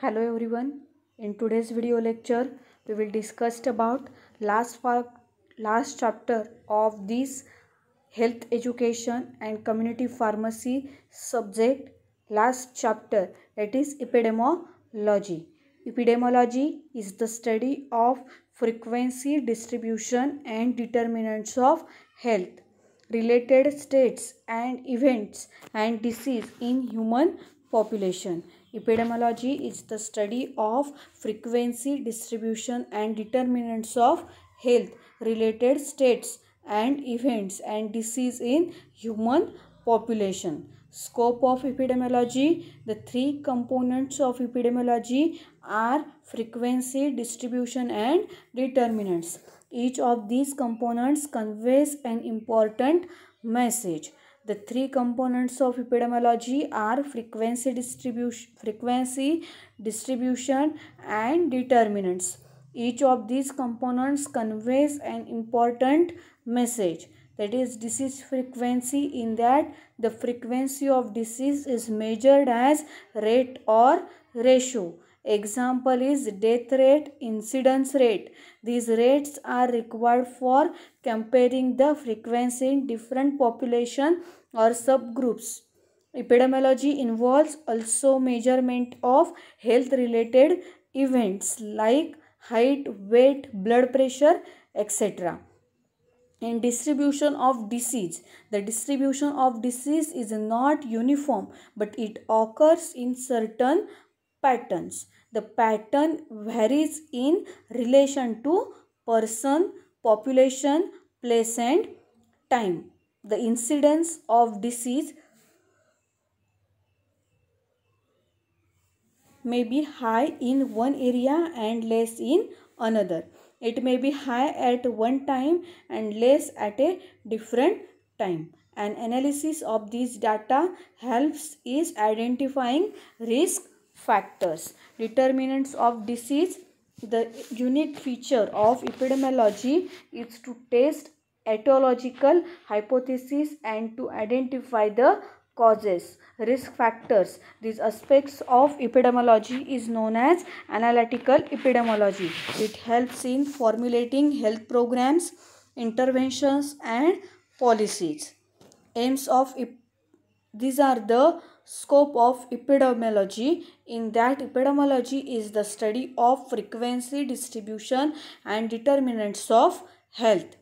Hello everyone. In today's video lecture, we will discuss about last chapter of this health education and community pharmacy subject. Last chapter, that is epidemiology. Epidemiology is the study of frequency, distribution and determinants of health related states and events and disease in human population. Epidemiology is the study of frequency, distribution and determinants of health related states and events and disease in human population. Scope of epidemiology: the three components of epidemiology are frequency, distribution and determinants. Each of these components conveys an important message. The three components of epidemiology are frequency, distribution and determinants. Each of these components conveys an important message, that is disease frequency, in that the frequency of disease is measured as rate or ratio. Example is death rate, incidence rate. These rates are required for comparing the frequency in different population or subgroups. Epidemiology involves also measurement of health related events like height, weight, blood pressure, etc. And distribution of disease. The distribution of disease is not uniform, but it occurs in certain patterns. The pattern varies in relation to person, population, place and time. The incidence of disease may be high in one area and less in another. It may be high at one time and less at a different time. An analysis of these data helps is identifying risk factors. Determinants of disease. The unique feature of epidemiology is to test etiological hypotheses and to identify the causes. Risk factors. These aspects of epidemiology is known as analytical epidemiology. It helps in formulating health programs, interventions and policies. Aims of these are the scope of epidemiology, in that epidemiology is the study of frequency, distribution and determinants of health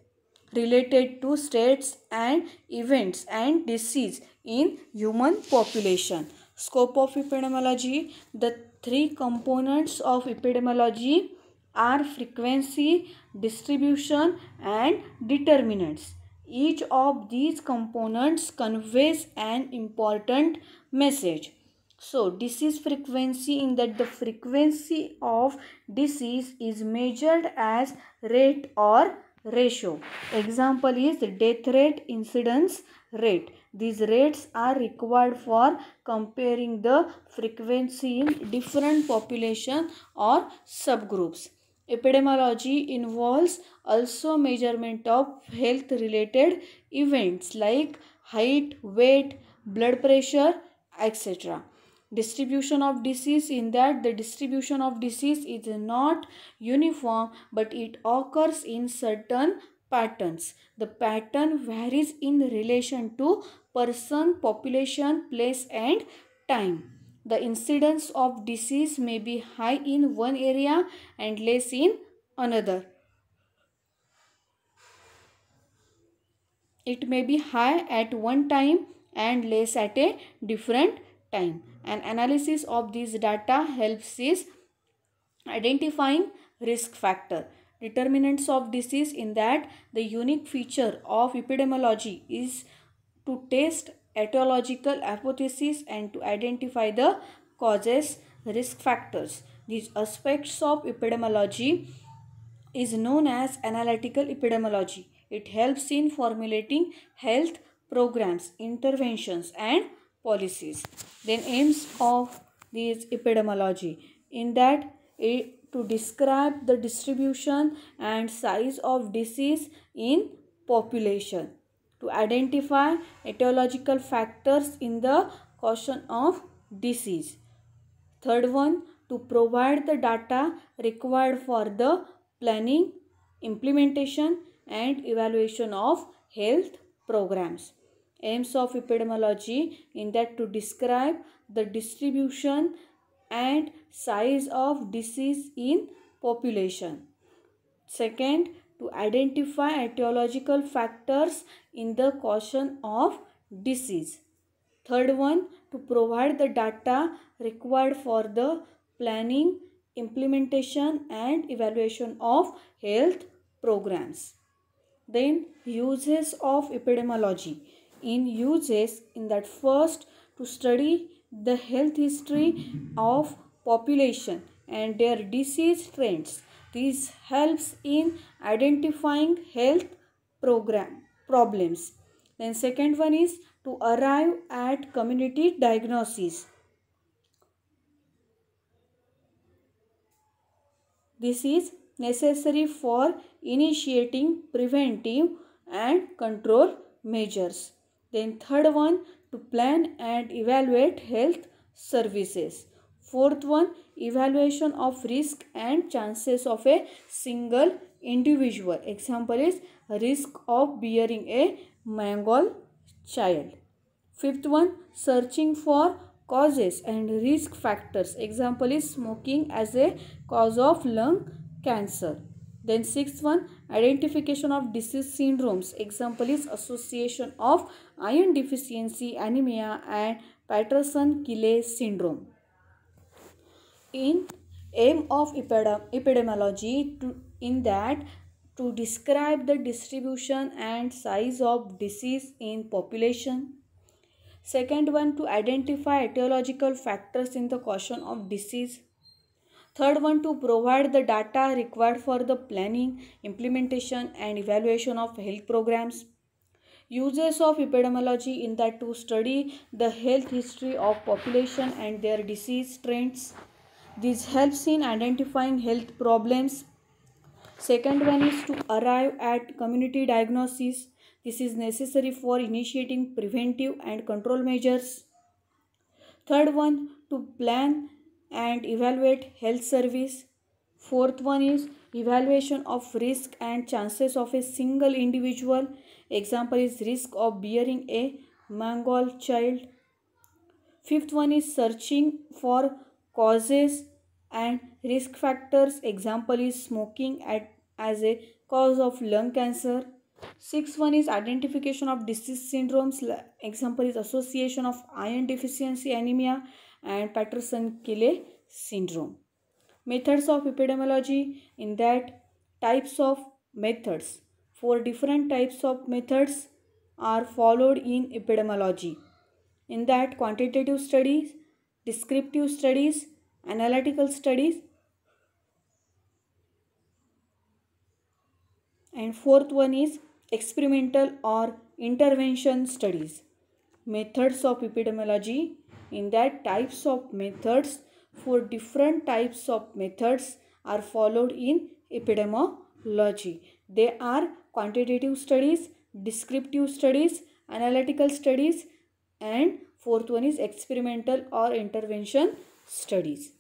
related to states and events and disease in human population. Scope of epidemiology. The three components of epidemiology are frequency, distribution and determinants. Each of these components conveys an important message. So, disease frequency, in that the frequency of disease is measured as rate or ratio. Example is death rate, incidence rate. These rates are required for comparing the frequency in different population or subgroups. Epidemiology involves also measurement of health related events like height, weight, blood pressure, etc. Distribution of disease, in that the distribution of disease is not uniform but it occurs in certain patterns. The pattern varies in relation to person, population, place and time. The incidence of disease may be high in one area and less in another. It may be high at one time and less at a different time. An analysis of these data helps is identifying risk factor. Determinants of disease, in that the unique feature of epidemiology is to test etiological hypotheses and to identify the causes. Risk factors. These aspects of epidemiology is known as analytical epidemiology. It helps in formulating health programs, interventions and policies. Then aims of this epidemiology, in that to describe the distribution and size of disease in population, to identify etiological factors in the caution of disease. Third one, to provide the data required for the planning, implementation and evaluation of health programs. Aims of epidemiology in that to describe the distribution and size of disease in population. Second, to identify etiological factors in the causes of disease. Third one, to provide the data required for the planning, implementation and evaluation of health programs. Then uses of epidemiology. In uses, in that first, to study the health history of population and their disease trends. This helps in identifying health problems. Then second one is to arrive at community diagnosis. This is necessary for initiating preventive and control measures. Then third one, to plan and evaluate health services. Fourth one, evaluation of risk and chances of a single individual. Example is risk of bearing a Mongol child. Fifth one, searching for causes and risk factors. Example is smoking as a cause of lung cancer. Then sixth one, identification of disease syndromes. Example is association of iron deficiency, anemia and Patterson-Gilley syndrome. In aim of epidemiology to describe the distribution and size of disease in population. Second one, to identify etiological factors in the causes of disease. Third one, to provide the data required for the planning, implementation and evaluation of health programs. Uses of epidemiology in that to study the health history of population and their disease trends. This helps in identifying health problems. Second one is to arrive at community diagnosis. This is necessary for initiating preventive and control measures. Third one, to plan and evaluate health service. Fourth one is evaluation of risk and chances of a single individual. Example is risk of bearing a Mongol child. Fifth one is searching for causes and risk factors. Example is smoking as a cause of lung cancer. Sixth one is identification of disease syndromes. Example is association of iron deficiency, anemia and Patterson-Gilley syndrome. Methods of epidemiology, in that types of methods. 4 different types of methods are followed in epidemiology. In that quantitative studies, descriptive studies, analytical studies, and fourth one is experimental or intervention studies. Methods of epidemiology, in that types of methods. 4 different types of methods are followed in epidemiology. They are quantitative studies, descriptive studies, analytical studies, and fourth one is experimental or intervention studies.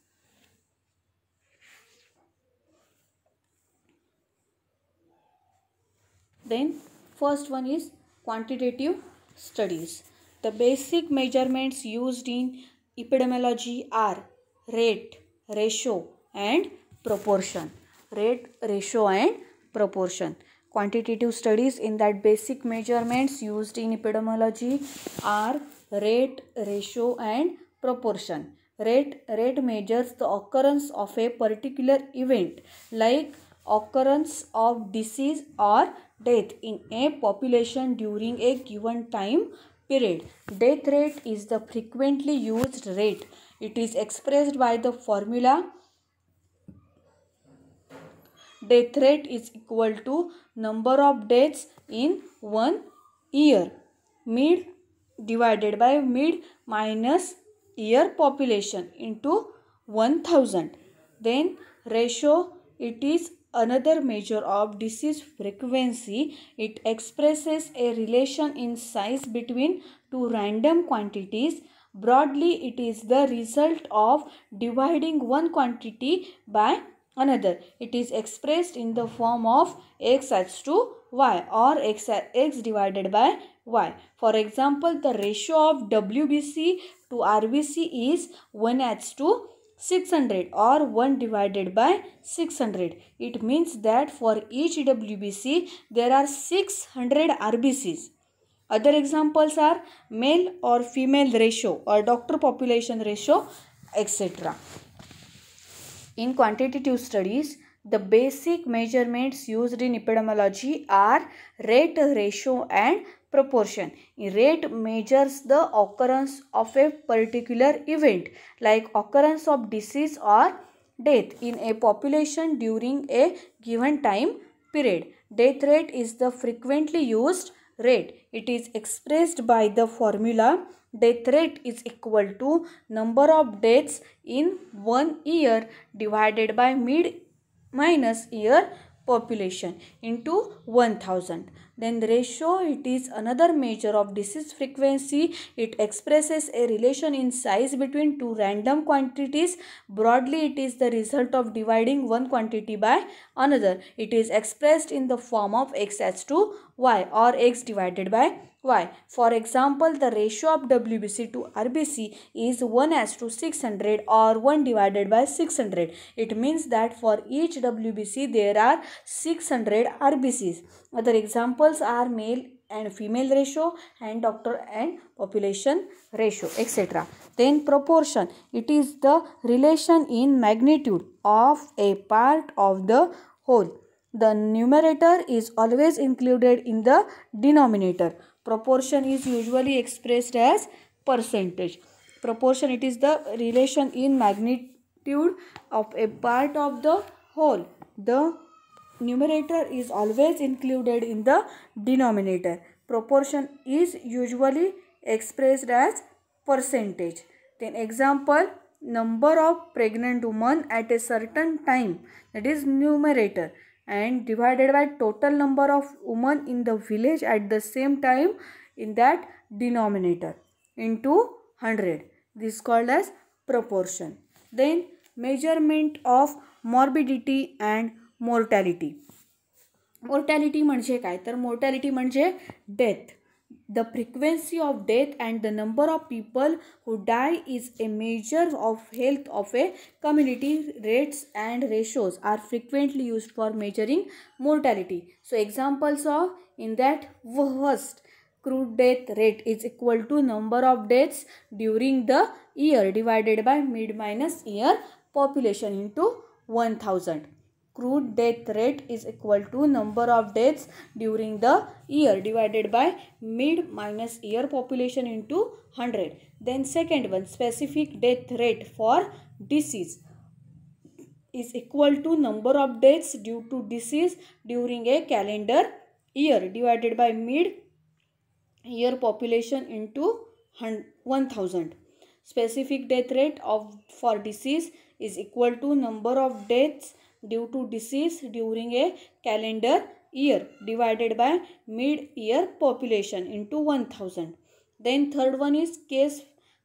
Then first one is quantitative studies. The basic measurements used in epidemiology are rate, ratio and proportion. Rate, ratio and proportion. Quantitative studies, in that basic measurements used in epidemiology are rate, ratio and proportion. Rate measures the occurrence of a particular event, like occurrence of disease or death in a population during a given time period. Death rate is the frequently used rate. It is expressed by the formula death rate is equal to number of deaths in 1 year, mid divided by mid minus year population into 1000. Then ratio, it is another measure of disease frequency. It expresses a relation in size between two random quantities Broadly, it is the result of dividing one quantity by another. It is expressed in the form of x adds to y or x divided by y. For example, the ratio of WBC to RBC is 1 adds to 600 or 1 divided by 600. It means that for each WBC there are 600 RBCs. Other examples are male or female ratio or doctor population ratio, etc. In quantitative studies, the basic measurements used in epidemiology are rate, ratio and proportion. Rate measures the occurrence of a particular event like occurrence of disease or death in a population during a given time period. Death rate is the frequently used rate. It is expressed by the formula death rate is equal to number of deaths in 1 year divided by mid minus year population into 1000. Then the ratio, it is another measure of disease frequency. It expresses a relation in size between two random quantities. Broadly, it is the result of dividing one quantity by another. It is expressed in the form of x adds to y or x divided by y. For example, the ratio of WBC to RBC is 1 as to 600 or 1 divided by 600. It means that for each WBC there are 600 RBCs. Other examples are male and female ratio and doctor and population ratio, etc. Then proportion. It is the relation in magnitude of a part of the whole. The numerator is always included in the denominator. Proportion is usually expressed as percentage. Proportion, it is the relation in magnitude of a part of the whole. The numerator is always included in the denominator. Proportion is usually expressed as percentage. Then example, number of pregnant women at a certain time, that is numerator, and divided by total number of women in the village at the same time in that denominator into 100. This is called as proportion. Then measurement of morbidity and mortality. Mortality म्हणजे काय तर mortality म्हणजे death. The frequency of death and the number of people who die is a measure of health of a community. Rates and ratios are frequently used for measuring mortality. So examples of in that first, crude death rate is equal to number of deaths during the year divided by mid minus year population into 1000. Crude death rate is equal to number of deaths during the year divided by mid minus year population into 100. Then second one, specific death rate for disease is equal to number of deaths due to disease during a calendar year divided by mid year population into 1000. Specific death rate for disease is equal to number of deaths due to disease during a calendar year divided by mid-year population into 1000. Then third one is case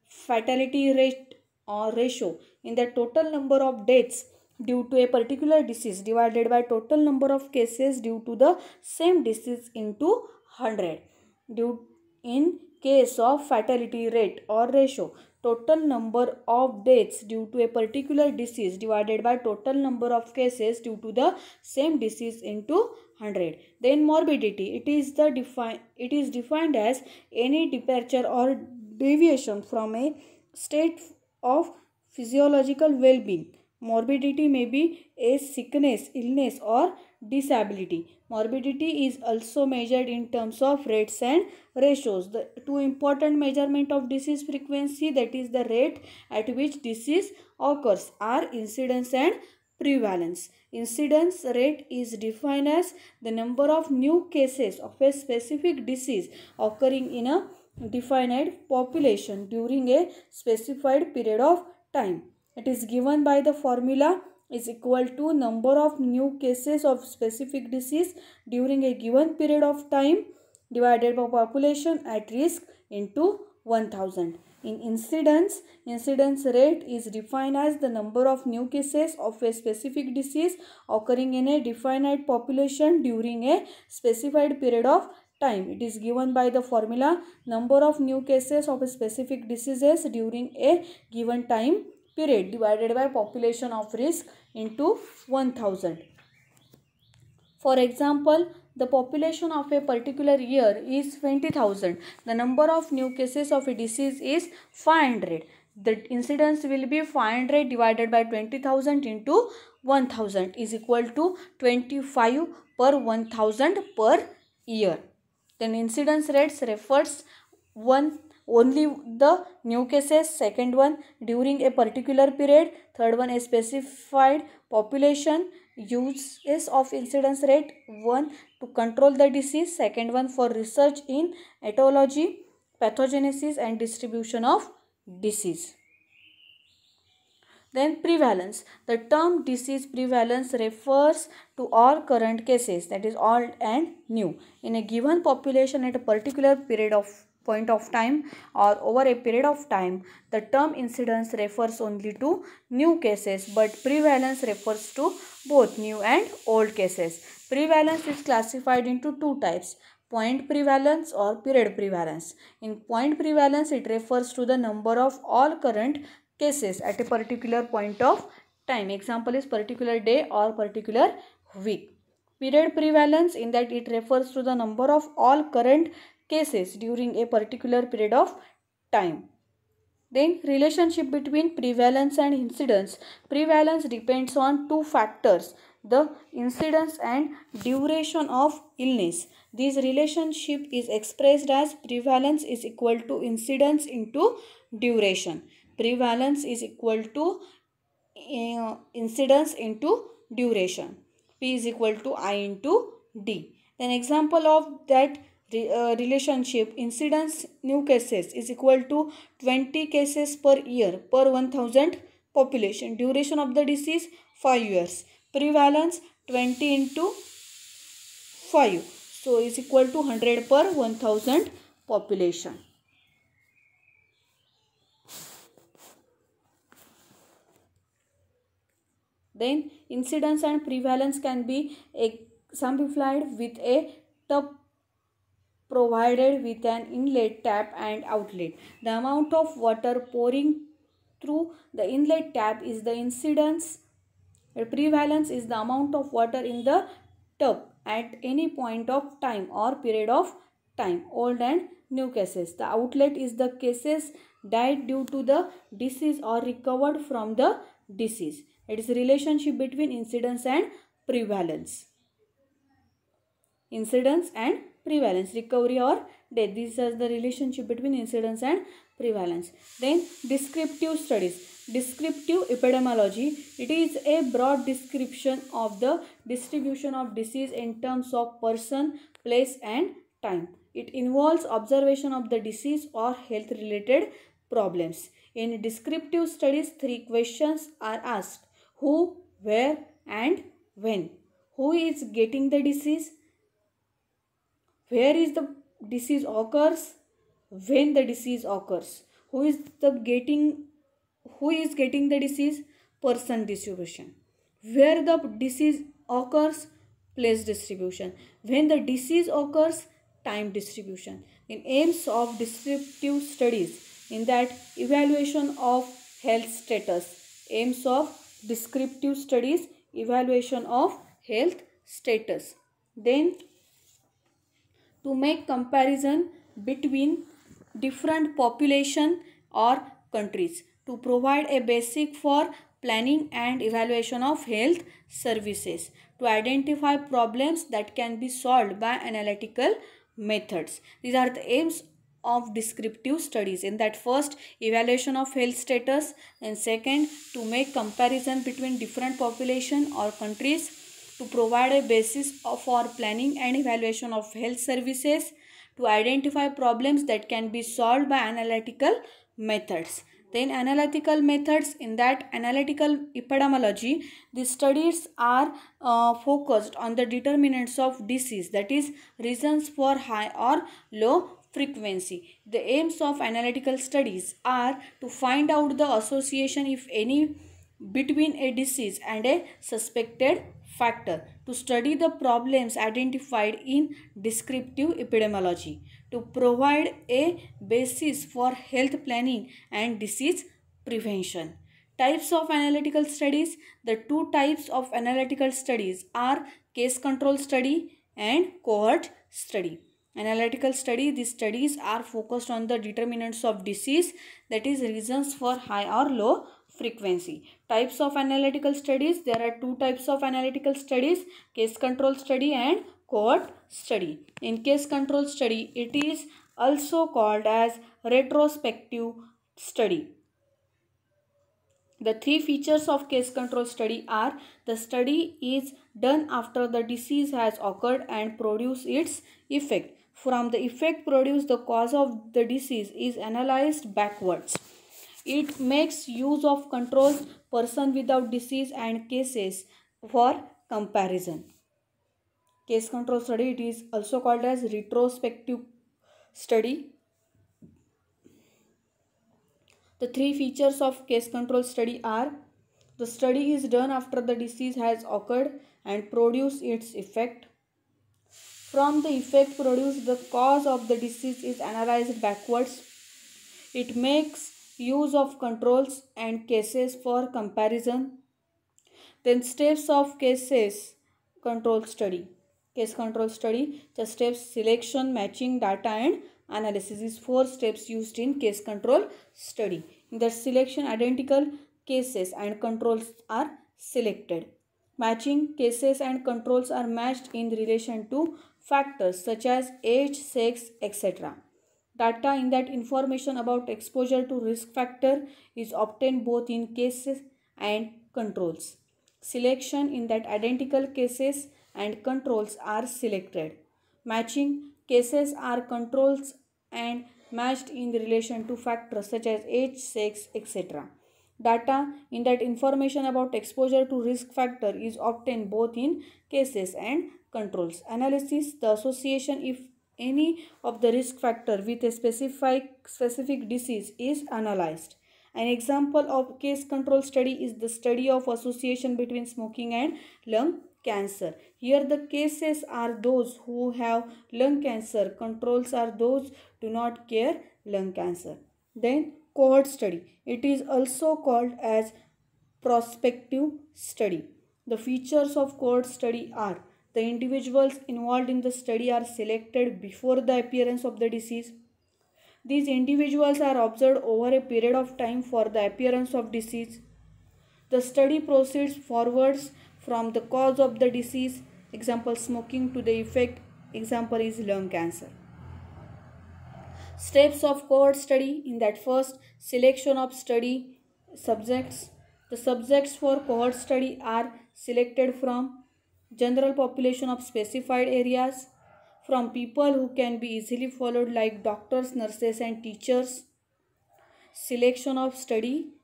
fatality rate or ratio in the total number of deaths due to a particular disease divided by total number of cases due to the same disease into 100. In case of fatality rate or ratio, total number of deaths due to a particular disease divided by total number of cases due to the same disease into 100. Then morbidity, it is defined as any departure or deviation from a state of physiological well-being. Morbidity may be a sickness, illness or disability. Morbidity is also measured in terms of rates and ratios. The two important measurement of disease frequency, that is the rate at which disease occurs, are incidence and prevalence. Incidence rate is defined as the number of new cases of a specific disease occurring in a defined population during a specified period of time. It is given by the formula is equal to number of new cases of specific disease during a given period of time divided by population at risk into 1000. In incidence, incidence rate is defined as the number of new cases of a specific disease occurring in a definite population during a specified period of time. It is given by the formula number of new cases of a specific diseases during a given time period divided by population of risk into 1000. For example, the population of a particular year is 20,000. The number of new cases of a disease is 500. The incidence will be 500 divided by 20,000 into 1000 is equal to 25 per 1000 per year. Then incidence rates refers one only the new cases, second one during a particular period, third one a specified population, uses of incidence rate, one to control the disease, second one for research in etiology, pathogenesis and distribution of disease. Then prevalence. The term disease prevalence refers to all current cases, that is old and new, in a given population at a particular point of time or over a period of time. The term incidence refers only to new cases, but prevalence refers to both new and old cases. Prevalence is classified into two types: point prevalence or period prevalence. In point prevalence, it refers to the number of all current cases at a particular point of time. Example is particular day or particular week. Period prevalence, in that it refers to the number of all current cases during a particular period of time. Then relationship between prevalence and incidence. Prevalence depends on two factors: the incidence and duration of illness. This relationship is expressed as prevalence is equal to incidence into duration. Prevalence is equal to incidence into duration. P is equal to I into D. Then example of that relationship: incidence new cases is equal to 20 cases per year per 1000 population. Duration of the disease 5 years. Prevalence 20 into 5, so is equal to 100 per 1000 population. Then incidence and prevalence can be exemplified with a tub provided with an inlet, tap and outlet. The amount of water pouring through the inlet tap is the incidence. Prevalence is the amount of water in the tub at any point of time or period of time, old and new cases. The outlet is the cases died due to the disease or recovered from the disease. It is a relationship between incidence and prevalence. Incidence and prevalence, recovery or death. These are the relationship between incidence and prevalence. Then descriptive studies. Descriptive epidemiology. It is a broad description of the distribution of disease in terms of person, place and time. It involves observation of the disease or health related problems. In descriptive studies, three questions are asked: who, where and when. Who is getting the disease? Where is the disease occurs? When the disease occurs? Who is getting the disease? Person distribution. Where the disease occurs? Place distribution. When the disease occurs? Time distribution. In aims of descriptive studies, in that evaluation of health status. Aims of descriptive studies, evaluation of health status. Then to make comparison between different population or countries, to provide a basic for planning and evaluation of health services, to identify problems that can be solved by analytical methods. These are the aims of descriptive studies. In that, first, evaluation of health status, and second, to make comparison between different population or countries, to provide a basis for planning and evaluation of health services, to identify problems that can be solved by analytical methods. Then analytical methods, in that analytical epidemiology, the studies are focused on the determinants of disease, that is reasons for high or low frequency. The aims of analytical studies are to find out the association, if any, between a disease and a suspected factor, to study the problems identified in descriptive epidemiology, to provide a basis for health planning and disease prevention. Types of analytical studies. The two types of analytical studies are case control study and cohort study. Analytical study, these studies are focused on the determinants of disease, that is reasons for high or low frequency. Types of analytical studies, there are two types of analytical studies, case control study and cohort study. In case control study, it is also called as retrospective study. The three features of case control study are: the study is done after the disease has occurred and produce its effect. From the effect produced, the cause of the disease is analyzed backwards. It makes use of controls, person without disease and cases for comparison. Case control study, it is also called as retrospective study. The three features of case control study are: the study is done after the disease has occurred and produce its effect. From the effect produced, the cause of the disease is analyzed backwards. It makes use of controls and cases for comparison. Then steps of cases control study. Case control study, the steps: selection, matching, data and analysis. These four steps used in case control study. In the selection, identical cases and controls are selected. Matching, cases and controls are matched in relation to factors such as age, sex, etc. Data, in that information about exposure to risk factor is obtained both in cases and controls. Selection, in that identical cases and controls are selected. Matching, cases are controls and matched in relation to factors such as age, sex, etc. Data, in that information about exposure to risk factor is obtained both in cases and controls. Analysis, the association, if any, of the risk factor with a specific disease is analyzed. An example of case control study is the study of association between smoking and lung cancer. Here the cases are those who have lung cancer, controls are those do not care lung cancer. Then cohort study. It is also called as prospective study. The features of cohort study are: the individuals involved in the study are selected before the appearance of the disease. These individuals are observed over a period of time for the appearance of disease. The study proceeds forwards from the cause of the disease, example smoking, to the effect, example is lung cancer. Steps of cohort study, in that first, selection of study subjects. The subjects for cohort study are selected from general population of specified areas, from people who can be easily followed like doctors, nurses and teachers. Selection of study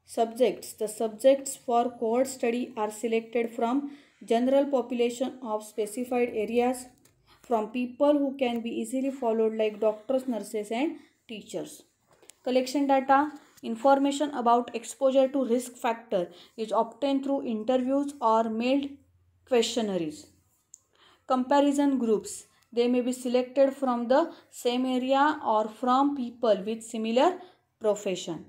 subjects. The subjects for cohort study are selected from general population of specified areas, from people who can be easily followed like doctors, nurses and teachers. Collection data. Information about exposure to risk factor is obtained through interviews or mailed questionnaires. Comparison groups. They may be selected from the same area or from people with similar profession.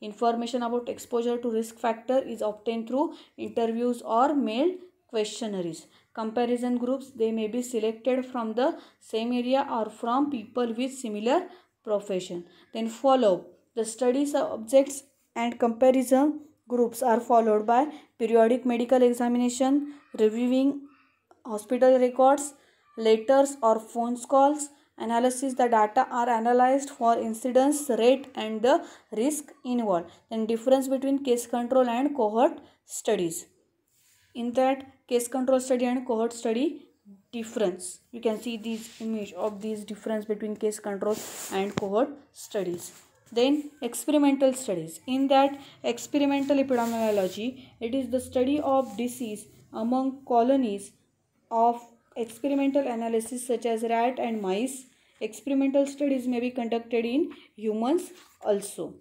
Information about exposure to risk factor is obtained through interviews or mailed questionnaires. Comparison groups, they may be selected from the same area or from people with similar profession. Then follow-up. The study subjects and comparison groups are followed by periodic medical examination, reviewing hospital records, letters or phone calls, analysis. The data are analyzed for incidence rate and the risk involved. Then difference between case control and cohort studies. In that case control study and cohort study, difference, you can see this image of this difference between case control and cohort studies. Then experimental studies. In that experimental epidemiology, it is the study of disease among colonies of experimental analysis such as rat and mice. Experimental studies may be conducted in humans also.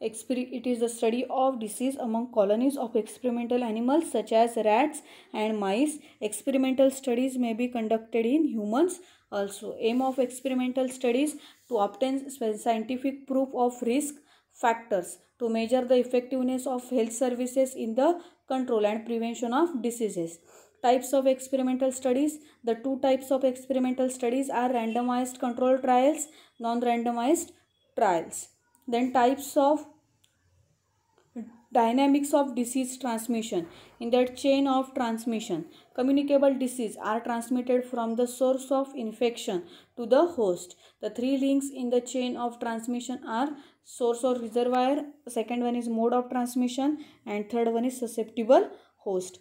It is the study of disease among colonies of experimental animals such as rats and mice. Experimental studies may be conducted in humans also. Aim of experimental studies to obtain scientific proof of risk factors, to measure the effectiveness of health services in the control and prevention of diseases. Types of experimental studies. The two types of experimental studies are randomized control trials, non-randomized trials. Then types of dynamics of disease transmission. In that chain of transmission, communicable disease are transmitted from the source of infection to the host. The three links in the chain of transmission are source or reservoir, second one is mode of transmission, and third one is susceptible host.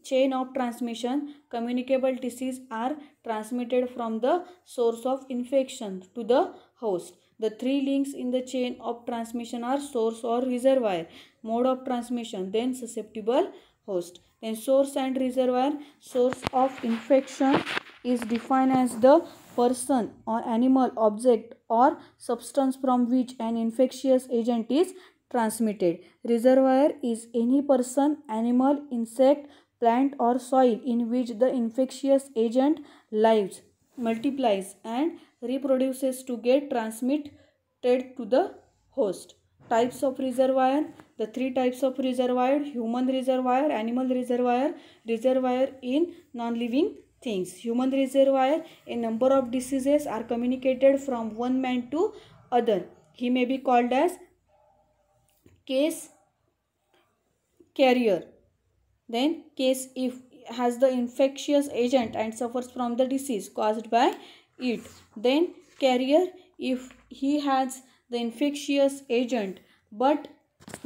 Chain of transmission, communicable disease are transmitted from the source of infection to the host. The three links in the chain of transmission are source or reservoir, mode of transmission, then susceptible host. Then source and reservoir. Source of infection is defined as the person or animal, object or substance from which an infectious agent is transmitted. Reservoir is any person, animal, insect, plant or soil in which the infectious agent lives, multiplies and reproduces to get transmitted to the host. Types of reservoir. The three types of reservoir: human reservoir, animal reservoir, reservoir in non-living things. Human reservoir, a number of diseases are communicated from one man to other. He may be called as case carrier. Then case if has the infectious agent and suffers from the disease caused by it. Then carrier if he has the infectious agent but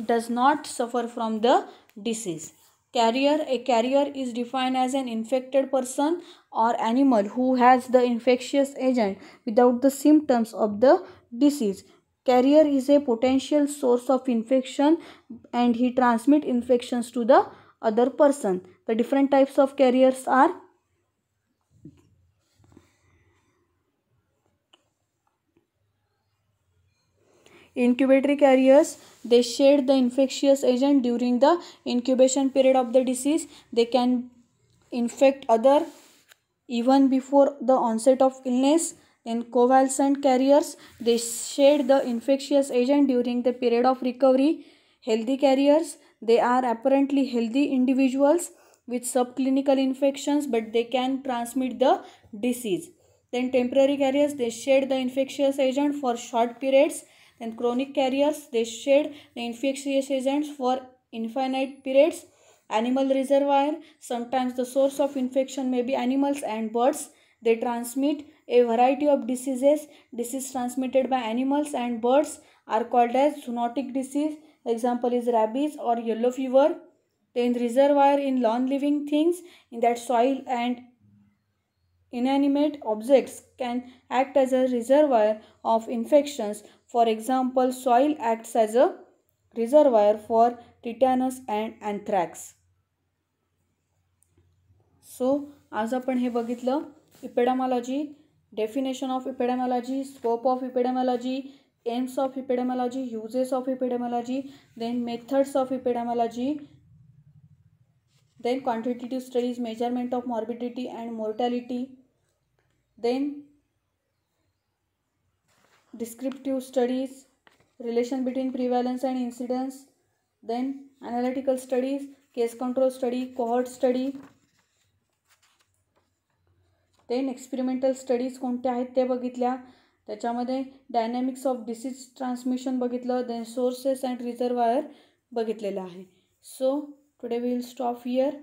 does not suffer from the disease. A carrier is defined as an infected person or animal who has the infectious agent without the symptoms of the disease. Carrier is a potential source of infection and he transmits infections to the other person. The different types of carriers are incubatory carriers. They shed the infectious agent during the incubation period of the disease. They can infect other even before the onset of illness. In convalescent carriers, they shed the infectious agent during the period of recovery. Healthy carriers, they are apparently healthy individuals with subclinical infections but they can transmit the disease. Then temporary carriers, they shed the infectious agent for short periods. Then chronic carriers, they shed the infectious agents for infinite periods. Animal reservoir, sometimes the source of infection may be animals and birds. They transmit a variety of diseases. Disease transmitted by animals and birds are called as zoonotic disease. Example is rabies or yellow fever. Then reservoir in non-living things, in that soil and inanimate objects can act as a reservoir of infections. For example, soil acts as a reservoir for tetanus and anthrax. So, आज आपण हे बघितलं epidemiology, definition of epidemiology, scope of epidemiology, aims of epidemiology, uses of epidemiology, then methods of epidemiology, then quantitative studies, measurement of morbidity and mortality, then descriptive studies, relation between prevalence and incidence, then analytical studies, case control study, cohort study, then experimental studies कोणत्या आहेत ते बघितल्या. त्याच्यामध्ये dynamics of disease transmission बघितलं. Then sources and reservoir बघितलेलं आहे. So today we will stop here.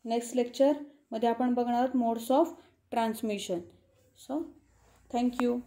Next लेक्चरमध्ये आपण बघणार आहोत modes of transmission. So thank you.